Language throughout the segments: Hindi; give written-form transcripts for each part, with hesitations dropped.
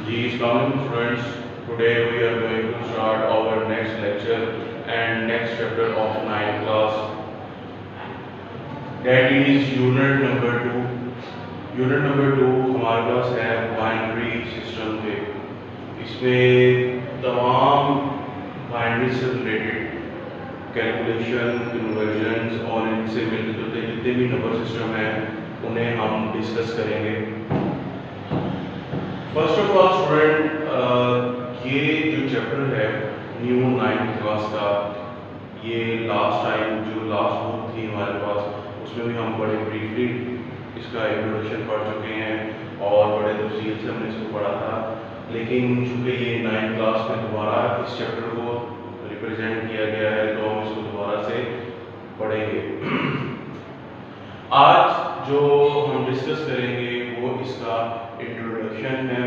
जी अस्सलाम students, today we are going to start our next lecture and next chapter of 9th class, that is unit number 2। Unit number 2 हमारे पास है बाइनरी सिस्टम पे। इसमें तमाम बाइनरी से रिलेटेड कैलकुलेशन, कन्वर्जन्स और इनसे मिलते जुलते जितने भी नंबर सिस्टम हैं उन्हें हम डिस्कस करेंगे। फर्स्ट ऑफ ऑल स्टूडेंट, ये जो चैप्टर है न्यू 9th क्लास का, ये लास्ट टाइम जो लास्ट बुक थी हमारे पास उसमें भी हम बड़े ब्रीफली इसका इंट्रोडक्शन पढ़ चुके हैं और बड़े तफसील से हमने इसको पढ़ा था। लेकिन चूँकि ये 9th क्लास में दोबारा इस चैप्टर को रिप्रेजेंट किया गया है तो हम इसको दोबारा से पढ़ेंगे। आज जो हम डिस्कस करेंगे वो इसका इंट्रोडक्शन है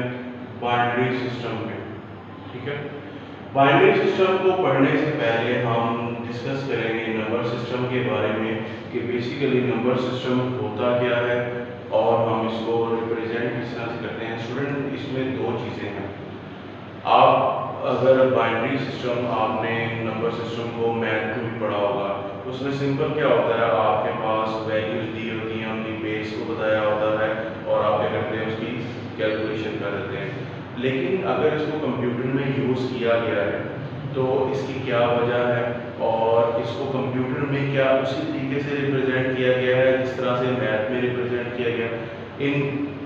बाइनरी सिस्टम में। ठीक है, बाइनरी सिस्टम को पढ़ने से पहले हम डिस्कस करेंगे नंबर सिस्टम के बारे में कि बेसिकली नंबर सिस्टम होता क्या है और हम इसको रिप्रेजेंट किस तरह से करते हैं। स्टूडेंट, इसमें दो चीज़ें हैं। आप अगर बाइनरी सिस्टम, आपने नंबर सिस्टम को मैथ में भी पढ़ा होगा, उसमें सिंपल क्या होता है, आपके पास वैल्यूज दी होती हैं, उनकी बेस को बताया होता है और आप क्या करते हैं, उसकी कैलकुलेशन कर देते हैं। लेकिन अगर इसको कंप्यूटर में यूज़ किया गया है तो इसकी क्या वजह है और इसको कंप्यूटर में क्या उसी तरीके से रिप्रेजेंट किया गया है जिस तरह से मैथ में रिप्रेजेंट किया गया, इन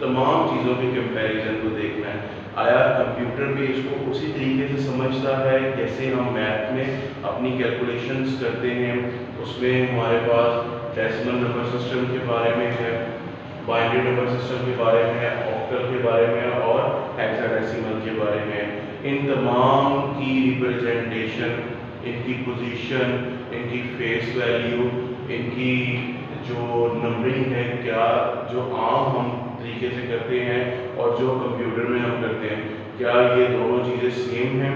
तमाम चीज़ों के कंपैरिजन को देखना है। आया कंप्यूटर भी इसको उसी तरीके से समझता है जैसे हम मैथ में अपनी कैलकुलेशंस करते हैं। उसमें हमारे पास डेसिमल नंबर सिस्टम के बारे में है, बाइनरी नंबर सिस्टम के बारे में है, ऑक्टल के बारे में और हेक्साडेसिमल के बारे में। इन तमाम की रिप्रेजेंटेशन, इनकी पोजीशन, इनकी फेस वैल्यू, इनकी जो नंबरिंग है, क्या जो आम हम तरीके से करते हैं और जो कंप्यूटर में हम करते हैं, क्या ये दोनों चीज़ें सेम हैं।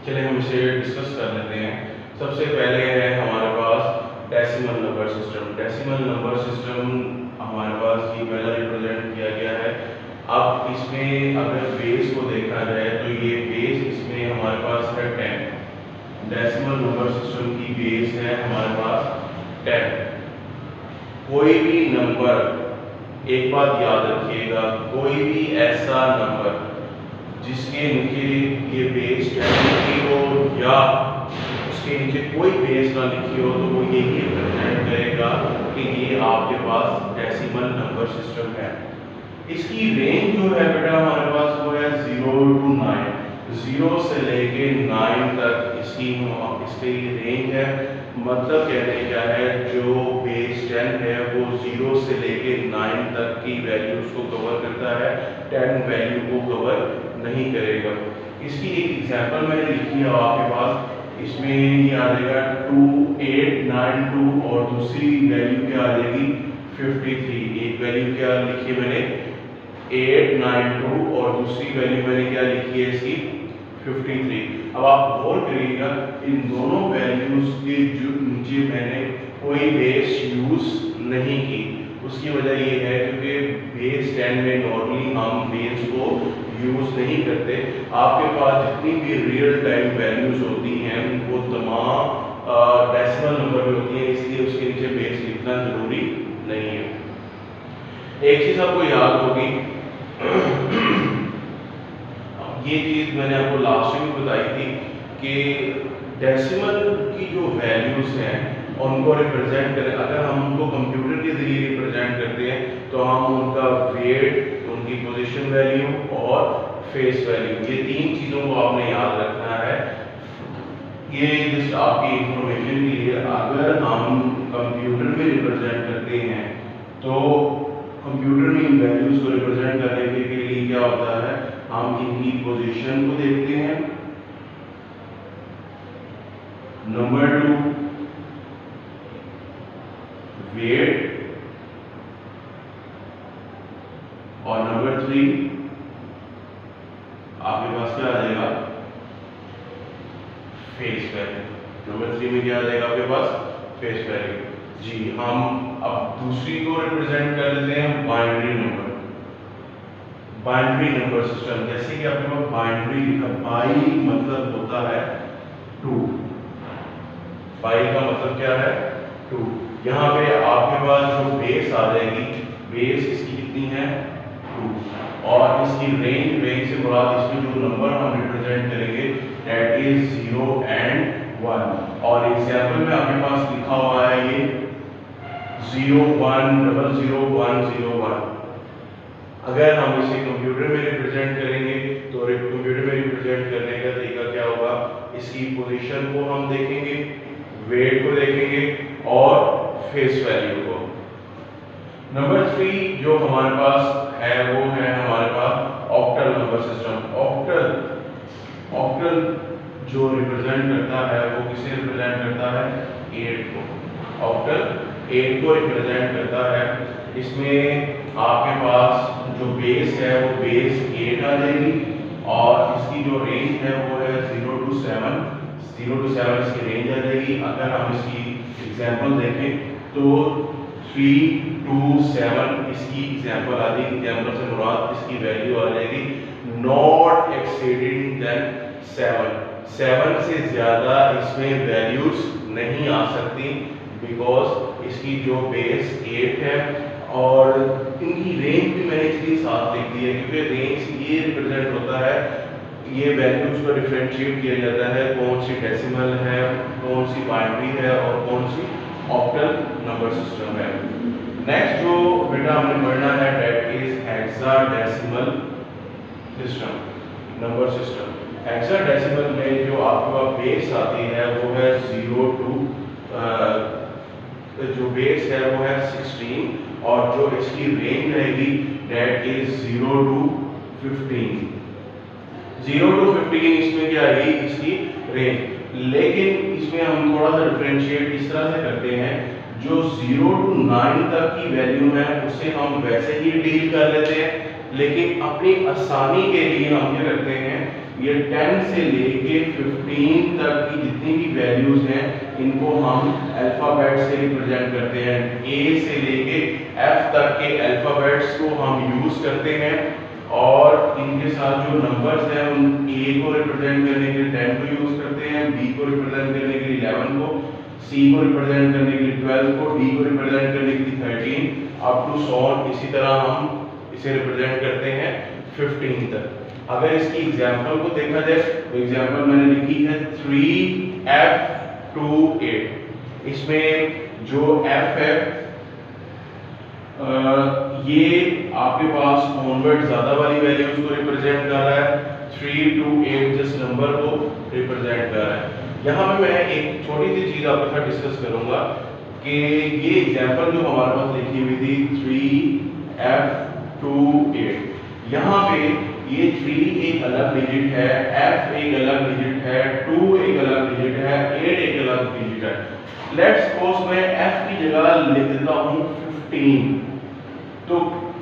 चलिए हम इसे डिस्कस कर लेते हैं। सबसे पहले है हमारे पास decimal number system. Decimal number system हमारे पास ये पहला रिप्रेजेंट किया गया है। अब इसमें अगर बेस को देखा जाए तो ये बेस इसमें हमारे पास है 10। डेसिमल नंबर सिस्टम की बेस है हमारे पास 10। कोई भी नंबर, एक बात याद रखिएगा, कोई भी ऐसा नंबर जिसके नीचे ये बेस 10 लिखी हो या उसके नीचे कोई बेस ना लिखी हो तो वो यही रिप्रेजेंट करेगा कि ये आपके पास डेसिमल नंबर सिस्टम है। इसकी रेंज जो है बेटा हमारे पास वो है 0 to 9, 0 से लेके 9 तक इसकी रेंज है। मतलब कहने क्या है, जो बेस 10 है वो 0 से लेके 9 तक की वैल्यूज को कवर करता है, 10 वैल्यू को कवर नहीं करेगा। इसकी एक एग्जांपल मैंने लिखी है आपके पास, इसमें ये आ जाएगा 2892 और दूसरी वैल्यू क्या आ जाएगी 53। एक वैल्यू क्या लिखी है मैंने 892 और दूसरी वैल्यू मैंने क्या लिखी है इसकी 53। अब आप गौर करिएगा, इन दोनों वैल्यूज के जो नीचे मैंने कोई बेस यूज नहीं की। उसकी वजह ये है क्योंकि बेस 10 में नॉर्मली हम बेस को यूज नहीं करते। आपके पास जितनी भी रियल टाइम वैल्यूज होती हैं वो तमाम डेसिमल नंबर में होती हैं, इसलिए उसके नीचे बेस लिखना जरूरी नहीं है। एक चीज आपको याद होगी, ये चीज मैंने आपको लास्ट में बताई थी कि डेसिमल की जो वैल्यूज हैं उनको रिप्रेजेंट करें, अगर हम उनको कंप्यूटर के जरिए रिप्रेजेंट करते हैं तो हम उनका वेट, उनकी पोजीशन वैल्यू और फेस वैल्यू, ये तीन चीज़ों को आपने याद रखना है। ये जस्ट आपकी इंफॉर्मेशन के लिए, अगर हम कंप्यूटर में रिप्रेजेंट करते हैं तो कंप्यूटर में इन वैल्यूज को रिप्रेजेंट करने के लिए क्या होता है, हम इनकी पोजीशन को देखते हैं, नंबर 2 वेट और नंबर 3 आपके पास क्या आ जाएगा फेस वैल्यू। नंबर 3 में क्या आ जाएगा आपके पास फेस वैल्यू। जी, हम अब दूसरी को रिप्रेजेंट कर लेते हैं binary number. Binary number system, जैसे कि आपके पास बाइनरी लिखा, बाई मतलब होता है 2, बाई का मतलब क्या है 2। यहाँ पे आपके पास जो बेस आ जाएगी, बेस इसकी कितनी है 2, और इसकी रेंज से मुराद इसमें जो नंबर हम रिप्रेजेंट करेंगे दैट इज 0 एंड 1। और एग्जाम्पल में आपके पास लिखा हुआ है ये 0 1 0 0 1 0 1। अगर हम इसे कंप्यूटर में रिप्रेजेंट करेंगे तो कंप्यूटर में रिप्रेजेंट करने का तरीका क्या होगा, इसकी पोजीशन को हम देखेंगे, वेट को देखेंगे और फेस वैल्यू को। नंबर 3 जो हमारे पास है वो है हमारे पास ऑक्टल नंबर सिस्टम। ऑक्टल जो रिप्रेजेंट करता है वो किसे रिप्रेजेंट करता है 8 को। ऑक्टल 8 को रिप्रेजेंट करता है। इसमें आपके पास जो बेस है वो बेस 8 आ जाएगी और इसकी जो रेंज है वो है 0 to 7 इसकी रेंज आ जाएगी। अगर हम इसकी एग्जांपल देखें तो 3 to 7 इसकी एग्जांपल आ जाएगी। एग्जांपल से मुराद इसकी वैल्यू आ जाएगी नॉट एक्सीडिंग देन 7 से ज्यादा इसमें वैल्यूज नहीं आ सकती, बिकॉज इसकी जो बेस 8 है और इनकी रेंज भी मैंने इसलिए साथ लिख दी है क्योंकि रेंज ये रिप्रेजेंट होता है, ये वैल्यूज को डिफरेंशिएट किया जाता है कौन सी डेसिमल है, कौन सी बाइनरी है और कौन सी ऑक्टल नंबर सिस्टम है। नेक्स्ट जो बेटा हमने पढ़ना है that is hexadecimal system, number system. Hexadecimal में जो आपका बेस आती है वो है 0 to जो बेस है वो है 16 और जो इसकी रेंज रहेगी दैट इज 0 to 15। 0 to 15 इसमें क्या आएगी इसकी रेंज, लेकिन इसमें हम थोड़ा सा डिफरेंशिएट इस तरह से करते हैं, जो 0 to 9 तक की वैल्यू है उसे हम वैसे ही डील कर लेते हैं, लेकिन अपनी आसानी के लिए हम क्या करते हैं ये 10 से लेके 15 तक की जितनी भी वैल्यूज हैं इनको हम अल्फाबेट से रिप्रेजेंट करते हैं। ए से लेके एफ तक के अल्फाबेट्स को हम यूज करते हैं और इनके साथ जो नंबर्स हैं उन ए को रिप्रेजेंट करने के लिए 10 को यूज करते हैं, बी को रिप्रेजेंट करने के लिए 11 को, सी को रिप्रेजेंट करने के लिए 12 को, डी को रिप्रेजेंट करने के लिए 13 अप टू सो ऑन। इसी तरह हम इसे रिप्रेजेंट करते हैं 15 तक। अगर इसकी एग्जांपल को देखा जाए तो एग्जांपल मैंने लिखी है 3F28। इसमें जो F है ये आपके पास ऑनवर्ड ज्यादा वाली वैल्यूज को रिप्रेजेंट कर रहा है, 3 to 8 जिस नंबर को रिप्रेजेंट कर रहा है। यहाँ पे मैं एक छोटी सी चीज आपके साथ डिस्कस करूंगा कि ये एग्जांपल जो हमारे पास लिखी हुई थी 3F28, यहाँ पे ये 3 एक अलग डिजिट है, F एक अलग डिजिट है, 2 एक अलग डिजिट है, 8 एक अलग डिजिट है। लेट्स सपोज मैं F की जगह लिख देता हूँ 15, तो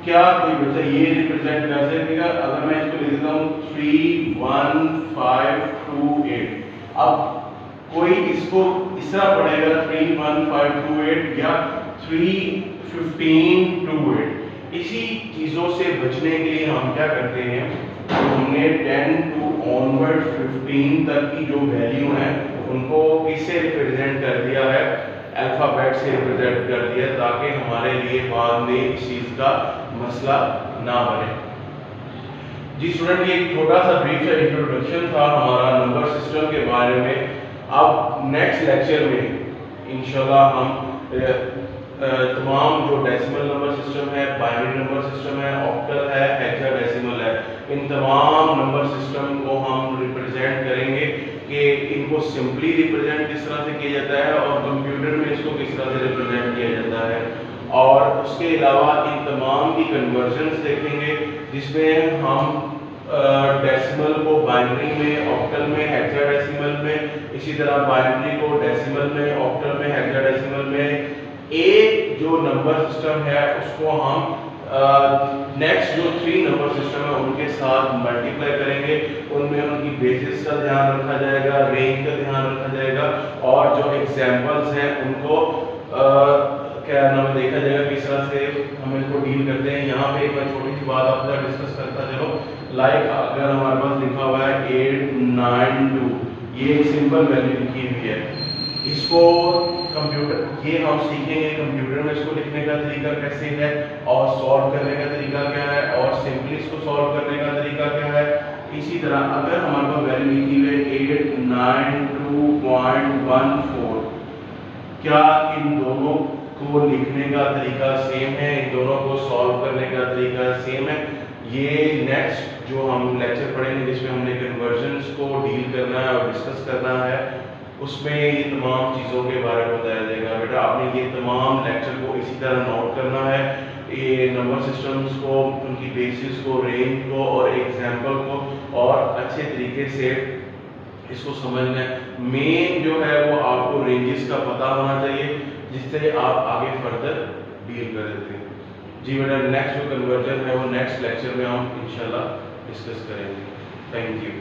क्या कोई बच्चा ये रिप्रेजेंट कर सकेगा? अगर मैं इसको लिख देता हूँ 31528, अब कोई इसको इस तरह पढ़ेगा 31528 या 31528। इसी चीजों से बचने के लिए हम क्या करते हैं, तो हमने 10 to onward 15 तक की जो वैल्यू है उनको किससे रिप्रेजेंट कर दिया है, अल्फाबेट से रिप्रेजेंट कर दिया, ताकि हमारे लिए बाद में इस चीज का मसला ना बने। जी स्टूडेंट, ये एक छोटा सा ब्रीफ इंट्रोडक्शन था हमारा नंबर सिस्टम के बारे में। अब नेक्स्ट लेक्चर में इंशाल्लाह हम तमाम जो डेसिमल नंबर सिस्टम है, बाइनरी नंबर सिस्टम है, ऑक्टल है, हेक्साडेसिमल है, इन तमाम नंबर सिस्टम को हम रिप्रेजेंट करेंगे कि इनको सिंपली रिप्रेजेंट किस तरह से किया जाता है और कंप्यूटर में इसको किस तरह से रिप्रेजेंट किया जाता है, और उसके अलावा इन तमाम की कन्वर्जन्स देखेंगे जिसमें हम डेसिमल को बाइनरी में, ऑक्टल में, हेक्साडेसिमल में, इसी तरह बाइनरी को डेसिमल में, ऑक्टल में, हेक्साडेसिमल में। एक जो नंबर सिस्टम है उसको हम नेक्स्ट जो 3 नंबर सिस्टम है उनके साथ मल्टीप्लाई करेंगे, उनमें उनकी बेसिस का ध्यान रखा जाएगा, रेंज का ध्यान रखा जाएगा और जो एग्जांपल्स हैं उनको क्या नाम देखा जाएगा किस तरह से हम हम इसको डील करते हैं। यहाँ पे एक बार छोटी सी बात आपके साथ डिस्कस करता चलो। लाइक अगर हमारे पास लिखा हुआ है 892, ये एक सिंपल वैल्यू लिखी हुई है, इसको कंप्यूटर, ये हम सीखेंगे कंप्यूटर में इसको लिखने का तरीका कैसे है और सॉल्व करने का तरीका क्या है और सिंपली इसको सॉल्व करने का तरीका क्या है। इसी तरह अगर हमारे पास वैल्यू लिखी हुई है 892.14, क्या इन दोनों को लिखने का तरीका सेम है, इन दोनों को सॉल्व करने का तरीका सेम है। ये नेक्स्ट जो हम लेक्चर पढ़ेंगे जिसमें हमने कन्वर्जन्स को डील करना है और डिस्कस करना है, उसमें ये तमाम चीज़ों के बारे में बताया जाएगा। बेटा आपने ये तमाम लेक्चर को इसी तरह नोट करना है, ये नंबर सिस्टम्स को, उनकी बेसिस को, रेंज को और एग्जाम्पल को और अच्छे तरीके से इसको समझना है। मेन जो है वो आपको रेंजेस का पता होना चाहिए जिससे आप आगे फर्दर डील कर देते हैं। जी बेटा नेक्स्ट जो कन्वर्जन है वो नेक्स्ट लेक्चर में हम इंशाल्लाह डिस्कस करेंगे। Thank you.